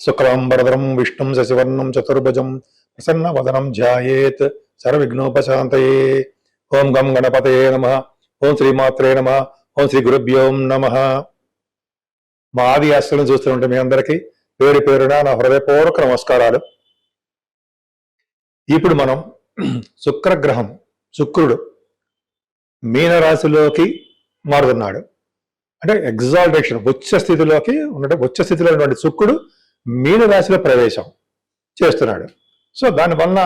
శుక్లాంబరధరం విష్ణుం శశివర్ణం చతుర్భుజం ప్రసన్నవదనం ధ్యాయేత్ సర్వవిఘ్నోపశాంతయే. ఓం గం గణపతయే నమః. ఓం శ్రీమాత్రే నమః. ఓం శ్రీ గురుభ్యో నమః. మా ఆది ఆస్తులను చూస్తుంటే మీ అందరికీ పేరు పేరున నా హృదయపూర్వక నమస్కారాలు. ఇప్పుడు మనం శుక్రగ్రహం, శుక్రుడు మీనరాశిలోకి మారుతున్నాడు. అంటే ఎగ్జాల్టేషన్, ఉచ్చ స్థితిలోకి ఉన్నట్టు, ఉచ్చ స్థితిలో ఉన్నటువంటి శుక్రుడు మీనరాశిలో ప్రవేశం చేస్తున్నాడు. సో దానివల్ల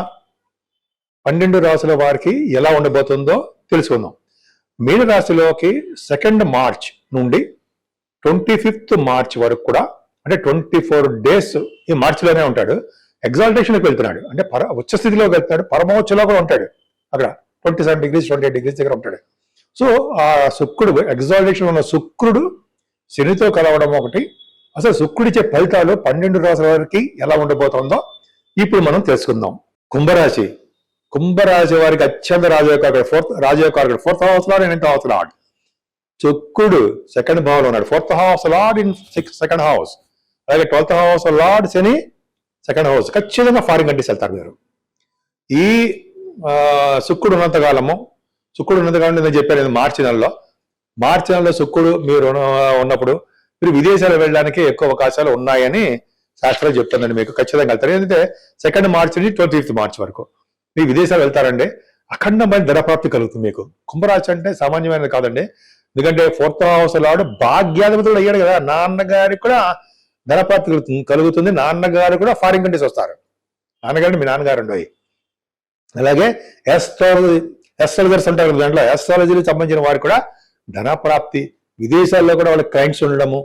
12 రాశుల వారికి ఎలా ఉండబోతుందో తెలుసుకుందాం. మీనరాశిలోకి 2 మార్చ్ నుండి 25 మార్చ్ వరకు కూడా, అంటే 24 డేస్ ఈ మార్చిలోనే ఉంటాడు. ఎగ్జాల్టేషన్కి వెళ్తున్నాడు, అంటే ఉచ్చ స్థితిలోకి వెళ్తాడు. పరమోచ్చలో కూడా ఉంటాడు, అక్కడ 27 డిగ్రీస్ 28 డిగ్రీస్ దగ్గర ఉంటాడు. సో ఆ శుక్రుడు, ఎగ్జాల్టేషన్ ఉన్న శుక్రుడు శనితో కలవడం ఒకటి. అసలు శుక్రుడిచ్చే ఫలితాలు 12 రాశుల వారికి ఎలా ఉండబోతుందో ఇప్పుడు మనం తెలుసుకుందాం. కుంభరాశి, కుంభరాశి వారికి అత్యంత రాజయోగకారకుడు, fourth house lord and 9th house lord. శుక్రుడు 2nd భావంలో ఉన్నాడు. 4th house lord in 2nd house, అలాగే 12th హౌస్ లార్డ్ శని 2nd హౌస్. ఖచ్చితంగా ఫారిన్ కంట్రీస్ వెళ్తారు మీరు. ఈ శుక్రుడు ఉన్నంతకాలం నేను చెప్పాను, మార్చి నెలలో శుక్రుడు మీరు ఉన్నప్పుడు మీరు విదేశాలు వెళ్ళడానికి ఎక్కువ అవకాశాలు ఉన్నాయని శాస్త్రాలు చెప్తుందండి. మీకు ఖచ్చితంగా వెళ్తారు. ఏంటంటే 2 మార్చి నుంచి 25 మార్చి వరకు మీరు విదేశాలు వెళ్తారండి. అఖండమైన ధనప్రాప్తి కలుగుతుంది మీకు. కుంభరాశి అంటే సామాన్యమైనది కాదండి. ఎందుకంటే 4th హౌస్ లార్డ్ భాగ్యాధిపతులు అయ్యాడు కదా, నాన్నగారికి కూడా ధనప్రాప్తి కలుగుతుంది. నాన్నగారు కూడా ఫారిన్ కంట్రీస్ వస్తారు. నాన్నగారు మీ నాన్నగారు అండి. అలాగే ఎస్ట్రాలజర్స్ అంటారు, దాంట్లో ఎస్ట్రాలజీకి సంబంధించిన వారికి కూడా ధనప్రాప్తి, విదేశాల్లో కూడా వాళ్ళకి క్లయింట్స్ ఉండడము,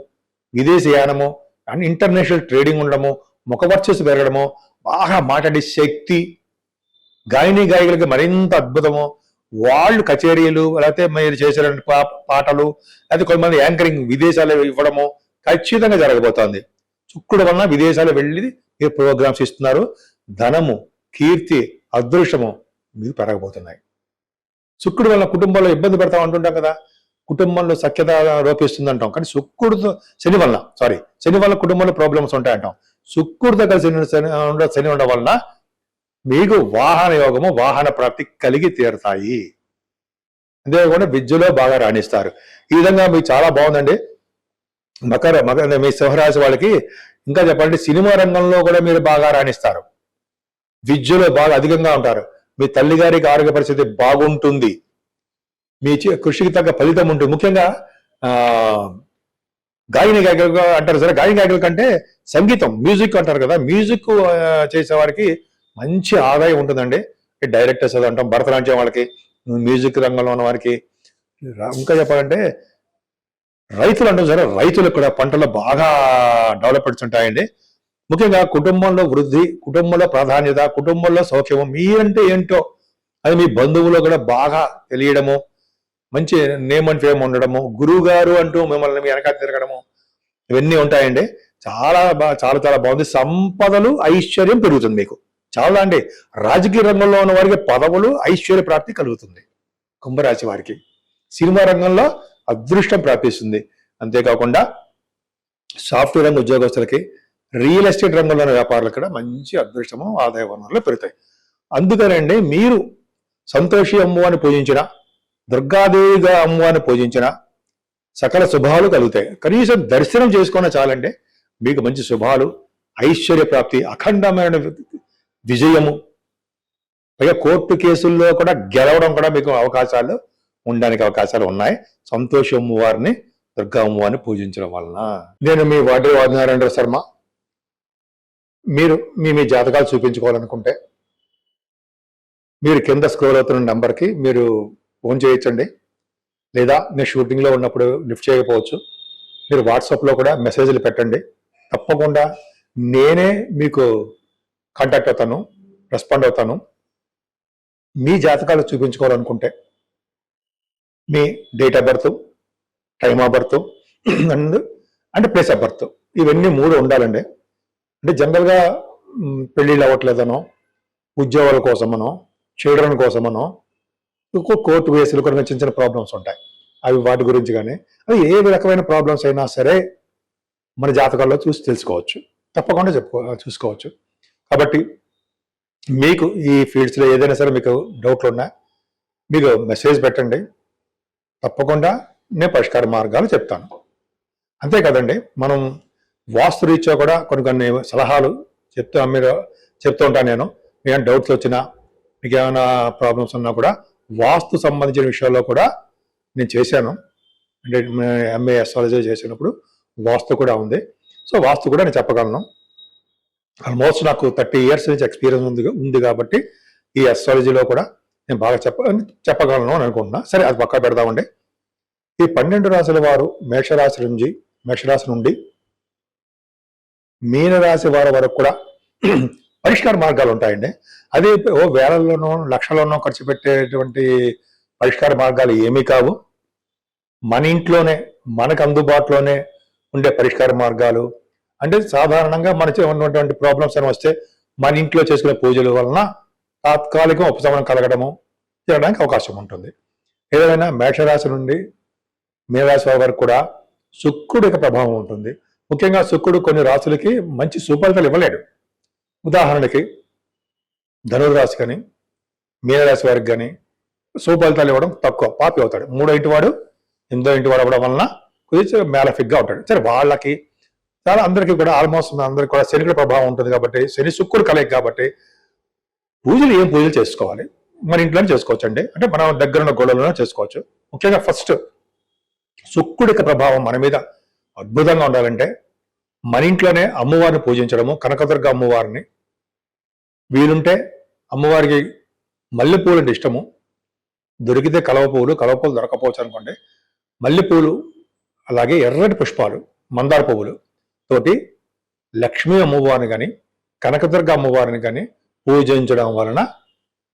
విదేశీయానము అండ్ ఇంటర్నేషనల్ ట్రేడింగ్ ఉండడము, ముఖవర్చస్సు పెరగడము, బాగా మాట్లాడే శక్తి, గాయకులకి మరింత అద్భుతము, వాళ్ళు కచేరీలు, లేకపోతే మీరు చేసే పాటలు, లేకపోతే కొంతమంది యాంకరింగ్ విదేశాలు ఇవ్వడము ఖచ్చితంగా జరగబోతోంది. శుక్రుడు వలన విదేశాలు వెళ్ళి మీరు ప్రోగ్రామ్స్ ఇస్తున్నారు. ధనము, కీర్తి, అదృష్టము మీకు పెరగబోతున్నాయి. శుక్రుడు వల్ల కుటుంబంలో ఇబ్బంది పడతాం అంటుంటాం కదా, కుటుంబంలో సఖ్యత లోపిస్తుంది అంటాం. కానీ శని వల్ల కుటుంబంలో ప్రాబ్లమ్స్ ఉంటాయంటాం. శుక్రుడు దగ్గర శని ఉండడం వలన మీకు వాహన యోగము, వాహన ప్రాప్తి కలిగి తీరుతాయి. అంతేకాకుండా విద్యలో బాగా రాణిస్తారు. ఈ విధంగా మీకు చాలా బాగుందండి. మీ సింహరాశి వాళ్ళకి ఇంకా చెప్పాలంటే సినిమా రంగంలో కూడా మీరు బాగా రాణిస్తారు. విద్యలో బాగా అధికంగా ఉంటారు. మీ తల్లిగారికి ఆరోగ్య పరిస్థితి బాగుంటుంది. మీ కృషికి తగ్గ ఫలితం ఉంటుంది. ముఖ్యంగా గాయకులు అంటారు సరే, గాయకుల కంటే సంగీతం, మ్యూజిక్ అంటారు కదా, మ్యూజిక్ చేసేవారికి మంచి ఆదాయం ఉంటుందండి. డైరెక్టర్స్ అది అంటాం, భరతనాట్యం వాళ్ళకి, మ్యూజిక్ రంగంలో ఉన్న వారికి. ఇంకా చెప్పాలంటే రైతులు అంటాం సరే, రైతులకు కూడా పంటలు బాగా డెవలప్మెంట్స్ ఉంటాయండి. ముఖ్యంగా కుటుంబంలో వృద్ధి, కుటుంబంలో ప్రాధాన్యత, కుటుంబంలో సౌఖ్యము, మీరంటే ఏంటో అది మీ బంధువులో కూడా బాగా తెలియడము, మంచి నేమ్ అండ్ ఫేమ్ ఉండడము, గురువు గారు అంటూ మిమ్మల్ని మీ వెనక తిరగడము, ఇవన్నీ ఉంటాయండి. చాలా బాగుంది. సంపదలు, ఐశ్వర్యం పెరుగుతుంది మీకు. చాలా అండి. రాజకీయ రంగంలో ఉన్న వారికి పదవులు, ఐశ్వర్య ప్రాప్తి కలుగుతుంది. కుంభరాశి వారికి సినిమా రంగంలో అదృష్టం ప్రాప్తిస్తుంది. అంతేకాకుండా సాఫ్ట్వేర్ రంగ ఉద్యోగస్తులకి, రియల్ ఎస్టేట్ రంగంలో ఉన్న వ్యాపారులకు కూడా మంచి అదృష్టము, ఆదాయ వనరులు పెరుగుతాయి. అందుకనండి మీరు సంతోషి అమ్మవారిని పూజించిన, దుర్గాదేవిగా అమ్మవారిని పూజించిన సకల శుభాలు కలుగుతాయి. కనీసం దర్శనం చేసుకున్న చాలండి, మీకు మంచి శుభాలు, ఐశ్వర్య ప్రాప్తి, అఖండమైన విజయము, పైగా కోర్టు కేసుల్లో కూడా గెలవడం కూడా మీకు అవకాశాలు ఉండడానికి అవకాశాలు ఉన్నాయి. సంతోషి అమ్మవారిని, దుర్గా అమ్మవారిని పూజించడం వలన. నేను మీ వాటి నారాయణ శర్మ. మీరు మీ జాతకాలు చూపించుకోవాలనుకుంటే మీరు కింద స్క్రోల్ అవుతున్న నెంబర్కి మీరు ఫోన్ చేయొచ్చండి. లేదా నేను షూటింగ్లో ఉన్నప్పుడు లిఫ్ట్ చేయకపోవచ్చు, మీరు వాట్సాప్లో కూడా మెసేజ్లు పెట్టండి. తప్పకుండా నేనే మీకు కాంటాక్ట్ అవుతాను, రెస్పాండ్ అవుతాను. మీ జాతకాలు చూపించుకోవాలనుకుంటే మీ date of birth, time of birth and place of birth, ఇవన్నీ 3 ఉండాలండి. అంటే జనరల్గా పెళ్ళిళ్ళు అవ్వట్లేదనో, ఉద్యోగాల కోసమనో, చిల్డ్రన్ కోసమనో, కోర్టు కేసులు కొన్ని చిన్న ప్రాబ్లమ్స్ ఉంటాయి. అవి వాటి గురించి కానీ, అది ఏ రకమైన ప్రాబ్లమ్స్ అయినా సరే మన జాతకాల్లో చూసి తెలుసుకోవచ్చు. తప్పకుండా చూసుకోవచ్చు. కాబట్టి మీకు ఈ ఫీల్డ్స్లో ఏదైనా సరే మీకు డౌట్లు ఉన్నా మీరు మెసేజ్ పెట్టండి, తప్పకుండా నేను పరిష్కార మార్గాలు చెప్తాను. అంతే కదండి, మనం వాస్తు రీత్యా కూడా కొన్ని సలహాలు చెప్తూ ఉంటాను నేను. ఏమైనా డౌట్స్ వచ్చినా, మీకు ఏమైనా ప్రాబ్లమ్స్ ఉన్నా కూడా వాస్తు సంబంధించిన విషయాల్లో కూడా నేను చేశాను. అంటే ఎంఏ అస్ట్రాలజీ చేసినప్పుడు వాస్తు కూడా ఉంది. సో వాస్తు కూడా నేను చెప్పగలను. ఆల్మోస్ట్ నాకు 30 years నుంచి ఎక్స్పీరియన్స్ ఉంది కాబట్టి ఈ అస్ట్రాలజీలో కూడా నేను బాగా చెప్పగలను అని అనుకుంటున్నా. సరే, అది పక్కా పెడదామండి. ఈ 12 రాశుల వారు మేషరాశి నుండి మీనరాశి వారి వరకు కూడా పరిష్కార మార్గాలు ఉంటాయండి. అది వేలల్లోనో లక్షల్లోనో ఖర్చు పెట్టేటువంటి పరిష్కార మార్గాలు ఏమీ కావు. మన ఇంట్లోనే మనకు అందుబాటులోనే ఉండే పరిష్కార మార్గాలు. అంటే సాధారణంగా మనకి ఉన్నటువంటి ప్రాబ్లమ్స్ అని వస్తే మన ఇంట్లో చేసుకునే పూజల వలన తాత్కాలిక ఉపశమనం కలగడము చేయడానికి అవకాశం ఉంటుంది. ఏదైనా మేషరాశి నుండి మీనరాశి వరకు కూడా శుక్రుడి యొక్క ప్రభావం ఉంటుంది. ముఖ్యంగా శుక్రుడు కొన్ని రాశులకి మంచి సుఫలితాలు ఇవ్వలేడు. ఉదాహరణకి ధనుర్రాశి కానీ మీనరాశి వారికి కానీ సుఫలితాలు ఇవ్వడం తక్కువ, పాపి అవుతాడు. 3వ ఇంటి వాడు 8వ ఇంటి వాడు అవ్వడం వలన కొద్దిగా మ్యాలఫిక్గా ఉంటాడు. సరే, వాళ్ళకి చాలా అందరికీ కూడా ఆల్మోస్ట్ అందరికీ కూడా శని ప్రభావం ఉంటుంది కాబట్టి, శని శుక్రుడు కలయిక కాబట్టి ఏం పూజలు చేసుకోవాలి మన ఇంట్లోనే చేసుకోవచ్చు అండి. అంటే మనం దగ్గరున్న గోడలోనే చేసుకోవచ్చు. ముఖ్యంగా ఫస్ట్ శుక్రుడికి ప్రభావం మన మీద అద్భుతంగా ఉండాలంటే మన ఇంట్లోనే అమ్మవారిని పూజించడము, కనకదుర్గ అమ్మవారిని. వీలుంటే అమ్మవారికి మల్లెపూలు అంటే ఇష్టము, దొరికితే కలవపూలు దొరకపోవచ్చు అనుకోండి, మల్లెపూలు అలాగే ఎర్రటి పుష్పాలు, మందార పువ్వులు తోటి లక్ష్మీ అమ్మవారిని కానీ కనకదుర్గ అమ్మవారిని కానీ పూజించడం వలన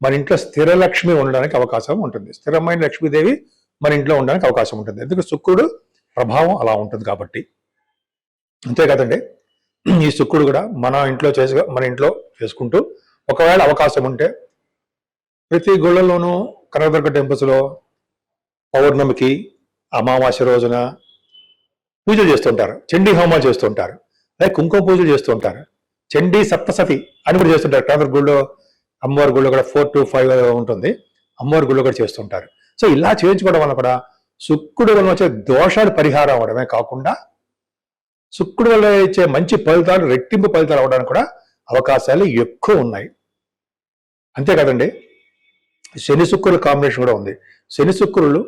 మన ఇంట్లో స్థిర లక్ష్మి ఉండడానికి అవకాశం ఉంటుంది. స్థిరమైన లక్ష్మీదేవి మన ఇంట్లో ఉండడానికి అవకాశం ఉంటుంది. ఎందుకంటే శుక్రుడు ప్రభావం అలా ఉంటుంది కాబట్టి. అంతే కదండి, ఈ శుక్రుడు కూడా మన ఇంట్లో చేసుకుంటూ ఒకవేళ అవకాశం ఉంటే ప్రతి గుళ్ళలోనూ కనకదుర్గ టెంపుల్స్లో పౌర్ణమికి అమావాస్య రోజున పూజలు చేస్తుంటారు, చండీ హోమాలు చేస్తుంటారు, అలాగే కుంకుమ పూజలు చేస్తుంటారు, చండీ సప్తసతి అని కూడా చేస్తుంటారు. కనకదుర్గ గుళ్ళో అమ్మవారి గుళ్ళో కూడా 4 to 5 ఉంటుంది, అమ్మవారి గుళ్ళో కూడా చేస్తుంటారు. సో ఇలా చేయించుకోవడం వల్ల కూడా శుక్రుడు వల్ల వచ్చే దోషాలు పరిహారం అవడమే కాకుండా శుక్రుడు వల్ల ఇచ్చే మంచి ఫలితాలు, రెట్టింపు ఫలితాలు అవడానికి కూడా అవకాశాలు ఎక్కువ ఉన్నాయి. అంతే కదండి, శని శుక్రుల కాంబినేషన్ కూడా ఉంది. శని శుక్రులు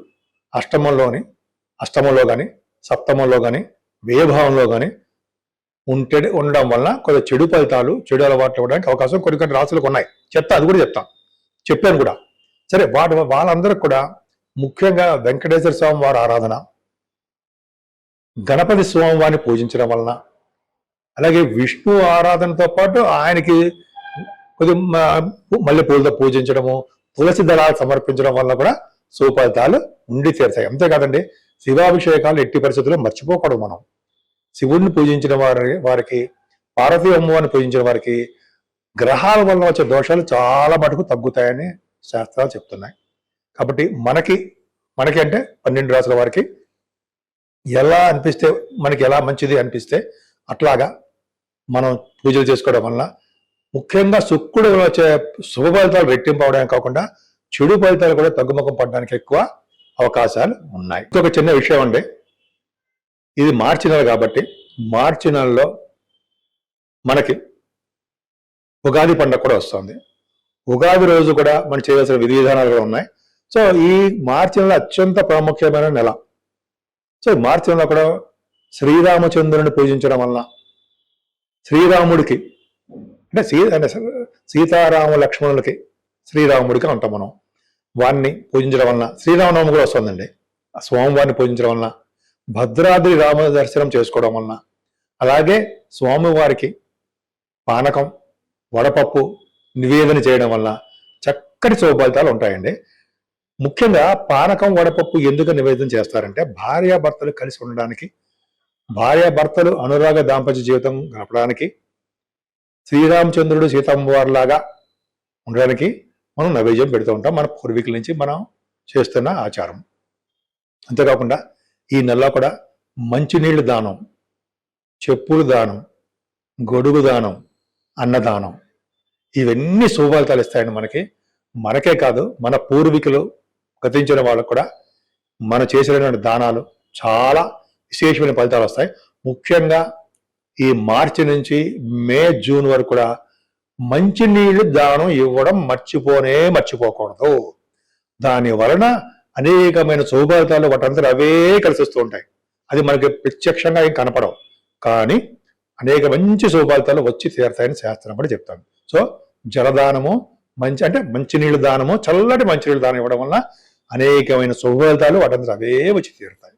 అష్టమంలో కానీ సప్తమంలో కానీ వ్యయభావంలో కానీ ఉండడం వలన కొంత చెడు ఫలితాలు, చెడు అలవాట్లు ఇవ్వడానికి అవకాశం కొన్ని రాశులకు ఉన్నాయి. అది కూడా చెప్పాను కూడా. సరే, వాళ్ళందరూ కూడా ముఖ్యంగా వెంకటేశ్వర స్వామి వారి ఆరాధన, గణపతి స్వామివారిని పూజించడం వలన, అలాగే విష్ణు ఆరాధనతో పాటు ఆయనకి కొద్ది మల్లెపూలతో పూజించడము, తులసి దళాలు సమర్పించడం వల్ల కూడా సుఫలితాలు ఉండి తీరుతాయి. అంతే కాదండి, శివాభిషేకాలు ఎట్టి పరిస్థితుల్లో మర్చిపోకూడదు. మనం శివుడిని పూజించిన వారికి, పార్వతీ అమ్మవారిని పూజించిన వారికి గ్రహాల వల్ల వచ్చే దోషాలు చాలా మటుకు తగ్గుతాయని శాస్త్రాలు చెప్తున్నాయి. కాబట్టి మనకి అంటే 12 రాశుల వారికి ఎలా అనిపిస్తే, మనకి ఎలా మంచిది అనిపిస్తే అట్లాగా మనం పూజలు చేసుకోవడం వల్ల ముఖ్యంగా శుక్రుడు వచ్చే శుభ ఫలితాలు రెట్టింపు అవడానికి కాకుండా చెడు ఫలితాలు కూడా తగ్గుముఖం పడడానికి ఎక్కువ అవకాశాలు ఉన్నాయి. ఇంకొక చిన్న విషయం అండి, ఇది మార్చి నెల కాబట్టి మార్చి నెలలో మనకి ఉగాది పండుగ కూడా వస్తుంది. ఉగాది రోజు కూడా మనం చేయవలసిన విధి విధానాలు కూడా ఉన్నాయి. సో ఈ మార్చి నెల అత్యంత ప్రాముఖ్యమైన నెల. సో మార్చి నెలలో కూడా శ్రీరామచంద్రుని పూజించడం వలన, శ్రీరాముడికి అంటే సీతారామ లక్ష్మణులకి శ్రీరాముడికి అంటాం మనం, వారిని పూజించడం వలన శ్రీరామనవమి కూడా వస్తుందండి. ఆ స్వామివారిని పూజించడం వలన, భద్రాద్రి రామ దర్శనం చేసుకోవడం వలన, అలాగే స్వామివారికి పానకం, వడపప్పు నివేదన చేయడం వల్ల చక్కటి శుభఫలితాలు ఉంటాయండి. ముఖ్యంగా పానకం, వడపప్పు ఎందుకు నివేదన చేస్తారంటే భార్యాభర్తలు కలిసి ఉండడానికి, భార్యాభర్తలు అనురాగ దాంపత్య జీవితం గడపడానికి, శ్రీరామచంద్రుడు సీతమ్మవారిలాగా ఉండడానికి మనం నైవేద్యం పెడుతూ ఉంటాం. మన పూర్వీకుల నుంచి మనం చేస్తున్న ఆచారం. అంతేకాకుండా ఈ నెలలో కూడా మంచినీళ్ళు దానం, చెప్పులు దానం, గొడుగు దానం, అన్నదానం, ఇవన్నీ శుభఫలితాలు ఇస్తాయండి మనకే కాదు, మన పూర్వీకులు గతించిన వాళ్ళకు కూడా మనం చేసినటువంటి దానాలు చాలా విశేషమైన ఫలితాలు వస్తాయి. ముఖ్యంగా ఈ మార్చి నుంచి మే, జూన్ వరకు కూడా మంచినీళ్ళు దానం ఇవ్వడం మర్చిపోకూడదు. దాని వలన అనేకమైన శుభఫలితాలు వాటంతా అవే కలిసిస్తూ ఉంటాయి. అది మనకి ప్రత్యక్షంగా ఏం కనపడవు, కానీ అనేక మంచి శుభఫలితాలు వచ్చి తీరుతాయని శాస్త్రం కూడా చెప్తాను. సో జలదానము, మంచినీళ్ళు దానము, చల్లటి మంచినీళ్ళు దానం ఇవ్వడం వల్ల అనేకమైన శుభఫలితాలు వాటంతా అవే వచ్చి తీరుతాయి.